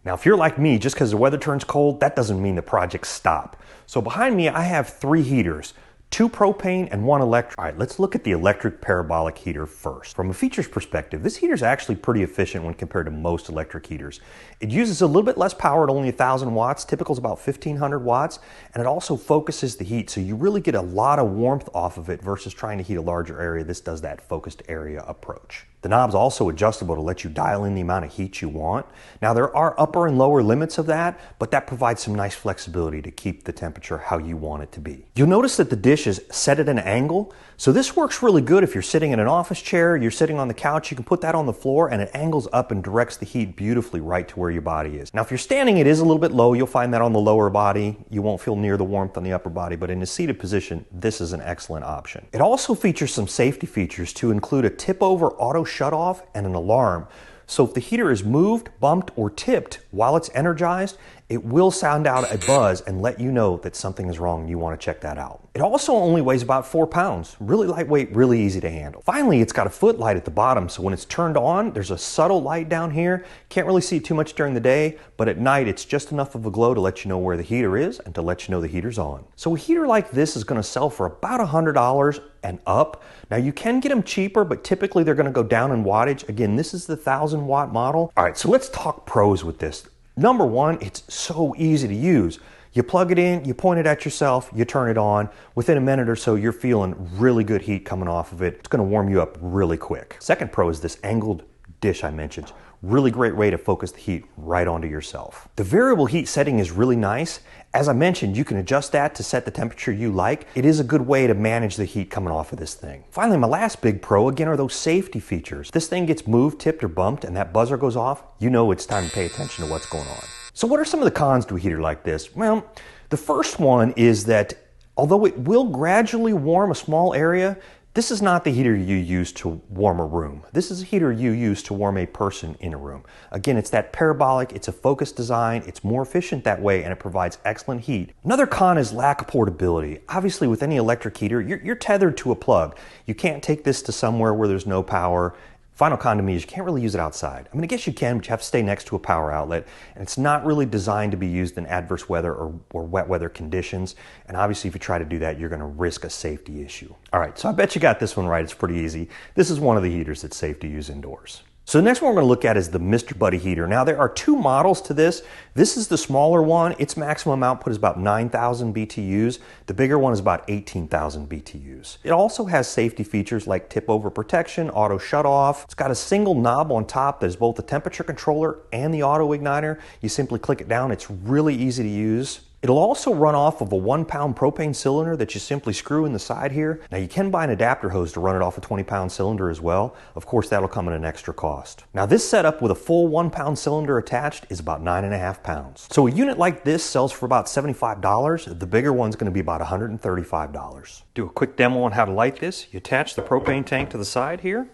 Now, if you're like me, just because the weather turns cold, that doesn't mean the projects stop. So behind me, I have 3 heaters. 2 propane and 1 electric. All right, let's look at the electric parabolic heater first. From a features perspective, this heater is actually pretty efficient when compared to most electric heaters. It uses a little bit less power at only 1,000 watts. Typical is about 1,500 watts. And it also focuses the heat, so you really get a lot of warmth off of it versus trying to heat a larger area. This does that focused area approach. The knob's also adjustable to let you dial in the amount of heat you want. Now, there are upper and lower limits of that, but that provides some nice flexibility to keep the temperature how you want it to be. You'll notice that the dish is set at an angle, so this works really good if you're sitting in an office chair, you're sitting on the couch, you can put that on the floor and it angles up and directs the heat beautifully right to where your body is. Now, if you're standing, it is a little bit low. You'll find that on the lower body. You won't feel near the warmth on the upper body, but in a seated position, this is an excellent option. It also features some safety features to include a tip-over auto shut-off and an alarm. So if the heater is moved, bumped, or tipped while it's energized, it will sound out a buzz and let you know that something is wrong and you want to check that out. It also only weighs about 4 pounds. Really lightweight, really easy to handle. Finally, it's got a footlight at the bottom, so when it's turned on, there's a subtle light down here. Can't really see it too much during the day, but at night it's just enough of a glow to let you know where the heater is and to let you know the heater's on. So a heater like this is going to sell for about $100 and up. Now, you can get them cheaper, but typically they're going to go down in wattage. Again, this is the 1,000 watt model. All right, so let's talk pros with this. Number one, it's so easy to use. You plug it in, you point it at yourself, you turn it on. Within a minute or so, you're feeling really good heat coming off of it. It's going to warm you up really quick. Second pro is this angled dish I mentioned. Really great way to focus the heat right onto yourself. The variable heat setting is really nice. As I mentioned, you can adjust that to set the temperature you like. It is a good way to manage the heat coming off of this thing. Finally, my last big pro, again, are those safety features. This thing gets moved, tipped, or bumped, and that buzzer goes off, you know it's time to pay attention to what's going on. So what are some of the cons to a heater like this? Well, the first one is that although it will gradually warm a small area, this is not the heater you use to warm a room. This is a heater you use to warm a person in a room. Again, it's that parabolic, it's a focused design, it's more efficient that way, and it provides excellent heat. Another con is lack of portability. Obviously, with any electric heater, you're tethered to a plug. You can't take this to somewhere where there's no power. Final con to me is you can't really use it outside. I mean, I guess you can, but you have to stay next to a power outlet, and it's not really designed to be used in adverse weather or wet weather conditions. And obviously, if you try to do that, you're going to risk a safety issue. All right, so I bet you got this one right. It's pretty easy. This is one of the heaters that's safe to use indoors. So the next one we're going to look at is the Mr. Buddy heater. Now, there are 2 models to this. This is the smaller one. Its maximum output is about 9,000 BTUs. The bigger one is about 18,000 BTUs. It also has safety features like tip-over protection, auto shut-off. It's got a single knob on top that is both the temperature controller and the auto igniter. You simply click it down. It's really easy to use. It'll also run off of a 1-pound propane cylinder that you simply screw in the side here. Now, you can buy an adapter hose to run it off a 20-pound cylinder as well. Of course, that'll come at an extra cost. Now, this setup with a full 1-pound cylinder attached is about 9.5 pounds. So a unit like this sells for about $75. The bigger one's going to be about $135. Do a quick demo on how to light this. You attach the propane tank to the side here.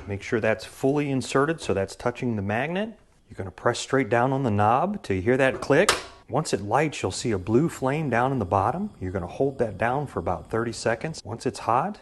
Make sure that's fully inserted so that's touching the magnet. You're going to press straight down on the knob till you hear that click. Once it lights, you'll see a blue flame down in the bottom. You're going to hold that down for about 30 seconds. Once it's hot,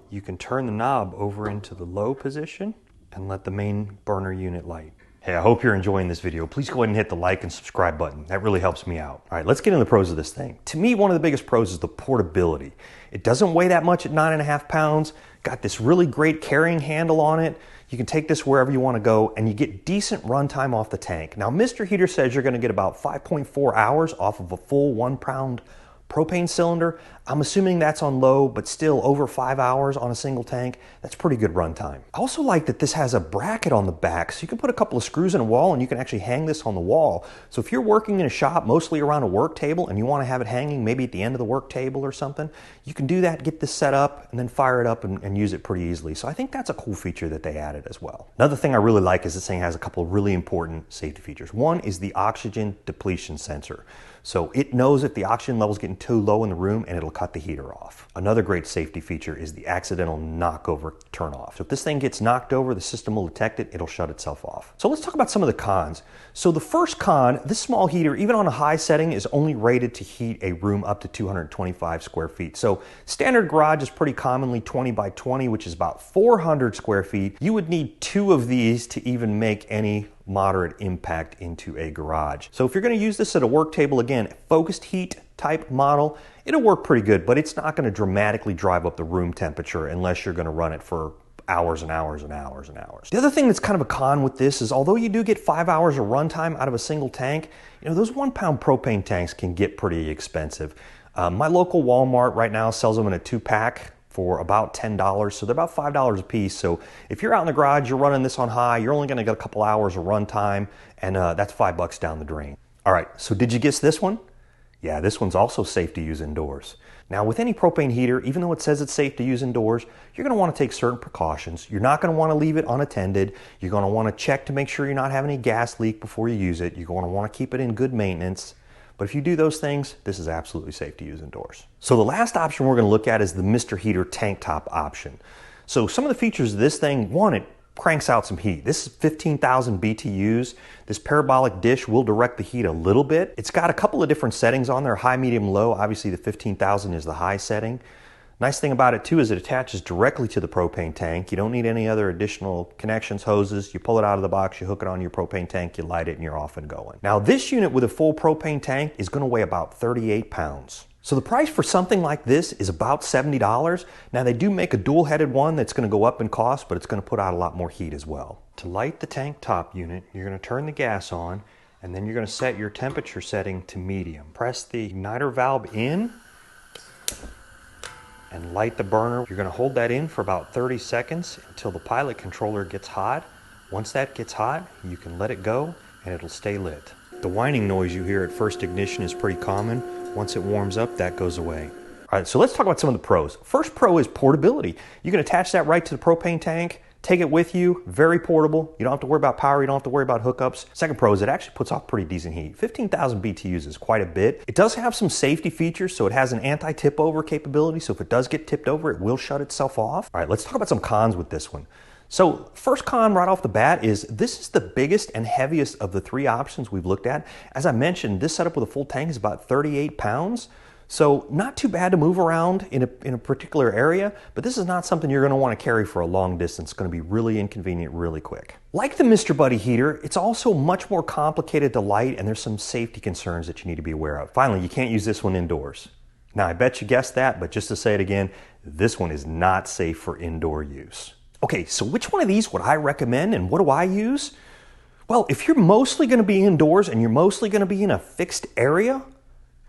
you can turn the knob over into the low position and let the main burner unit light. Hey, I hope you're enjoying this video. Please go ahead and hit the like and subscribe button. That really helps me out. All right, let's get into the pros of this thing. To me, one of the biggest pros is the portability. It doesn't weigh that much at 9.5 pounds. Got this really great carrying handle on it. You can take this wherever you want to go, and you get decent runtime off the tank. Now, Mr. Heater says you're going to get about 5.4 hours off of a full 1-pound propane cylinder. I'm assuming that's on low, but still over 5 hours on a single tank. That's pretty good runtime. I also like that this has a bracket on the back, so you can put a couple of screws in a wall and you can actually hang this on the wall. So if you're working in a shop, mostly around a work table, and you want to have it hanging maybe at the end of the work table or something, you can do that, get this set up, and then fire it up and use it pretty easily. So I think that's a cool feature that they added as well. Another thing I really like is this thing has a couple of really important safety features. One is the oxygen depletion sensor. So it knows if the oxygen level is getting too low in the room, and it'll cut the heater off. Another great safety feature is the accidental knockover turn off. So if this thing gets knocked over, the system will detect it, it'll shut itself off. So let's talk about some of the cons. So the first con, this small heater, even on a high setting, is only rated to heat a room up to 225 square feet. So standard garage is pretty commonly 20 by 20, which is about 400 square feet. You would need 2 of these to even make any moderate impact into a garage. So if you're going to use this at a work table, again, focused heat type model, it'll work pretty good, but it's not going to dramatically drive up the room temperature unless you're going to run it for hours and hours and hours and hours. The other thing that's kind of a con with this is, although you do get 5 hours of runtime out of a single tank, you know, those 1 pound propane tanks can get pretty expensive. My local Walmart right now sells them in a 2-pack for about $10, so they're about $5 a piece. So if you're out in the garage, you're running this on high, you're only gonna get a couple hours of runtime, and that's $5 down the drain. All right, so did you guess this one? Yeah, this one's also safe to use indoors. Now with any propane heater, even though it says it's safe to use indoors, you're gonna wanna take certain precautions. You're not gonna wanna leave it unattended. You're gonna wanna check to make sure you're not having any gas leak before you use it. You're gonna wanna keep it in good maintenance. But if you do those things, this is absolutely safe to use indoors. So the last option we're going to look at is the Mr. Heater tank top option. So some of the features of this thing, one, it cranks out some heat. This is 15,000 BTUs. This parabolic dish will direct the heat a little bit. It's got a couple of different settings on there, high, medium, low. Obviously the 15,000 is the high setting. Nice thing about it too is it attaches directly to the propane tank. You don't need any other additional connections, hoses. You pull it out of the box, you hook it on your propane tank, you light it, and you're off and going. Now this unit with a full propane tank is going to weigh about 38 pounds. So the price for something like this is about $70. Now they do make a dual-headed one that's going to go up in cost, but it's going to put out a lot more heat as well. To light the tank top unit, you're going to turn the gas on, and then you're going to set your temperature setting to medium. Press the igniter valve in and light the burner. You're going to hold that in for about 30 seconds until the pilot controller gets hot. Once that gets hot, you can let it go and it'll stay lit. The whining noise you hear at first ignition is pretty common. Once it warms up, that goes away. All right, so let's talk about some of the pros. First pro is portability. You can attach that right to the propane tank, take it with you, very portable. You don't have to worry about power, you don't have to worry about hookups. Second pro is it actually puts off pretty decent heat. 15,000 BTUs is quite a bit. It does have some safety features, so it has an anti-tip over capability, so if it does get tipped over, it will shut itself off. All right, let's talk about some cons with this one. So first con right off the bat is this is the biggest and heaviest of the 3 options we've looked at. As I mentioned, this setup with a full tank is about 38 pounds. So not too bad to move around in a particular area, but this is not something you're going to want to carry for a long distance. It's going to be really inconvenient really quick. Like the Mr. Buddy heater, it's also much more complicated to light, and there's some safety concerns that you need to be aware of. Finally, you can't use this one indoors. Now I bet you guessed that, but just to say it again, this one is not safe for indoor use. Okay, so which one of these would I recommend and what do I use? Well, if you're mostly going to be indoors and you're mostly going to be in a fixed area,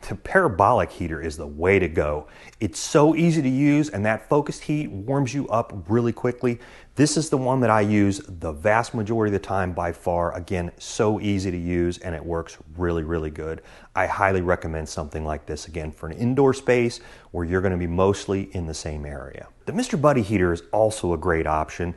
the parabolic heater is the way to go. It's so easy to use, and that focused heat warms you up really quickly. This is the one that I use the vast majority of the time by far. Again, so easy to use, and it works really, really good. I highly recommend something like this, again, for an indoor space where you're going to be mostly in the same area. The Mr. Buddy heater is also a great option.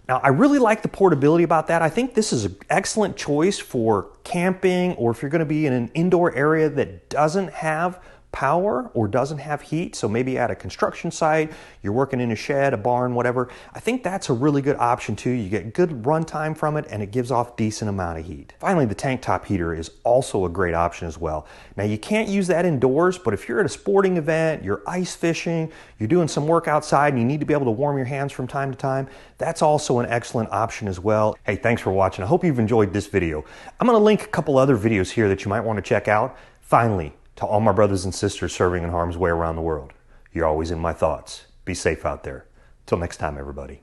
Now, I really like the portability about that. I think this is an excellent choice for camping, or if you're going to be in an indoor area that doesn't have power or doesn't have heat, so maybe at a construction site, you're working in a shed, a barn, whatever. I think that's a really good option too. You get good runtime from it and it gives off decent amount of heat. Finally, the tank top heater is also a great option as well. Now you can't use that indoors, but if you're at a sporting event, you're ice fishing, you're doing some work outside and you need to be able to warm your hands from time to time, that's also an excellent option as well. Hey, thanks for watching. I hope you've enjoyed this video. I'm going to link a couple other videos here that you might want to check out. Finally, to all my brothers and sisters serving in harm's way around the world, you're always in my thoughts. Be safe out there. Till next time, everybody.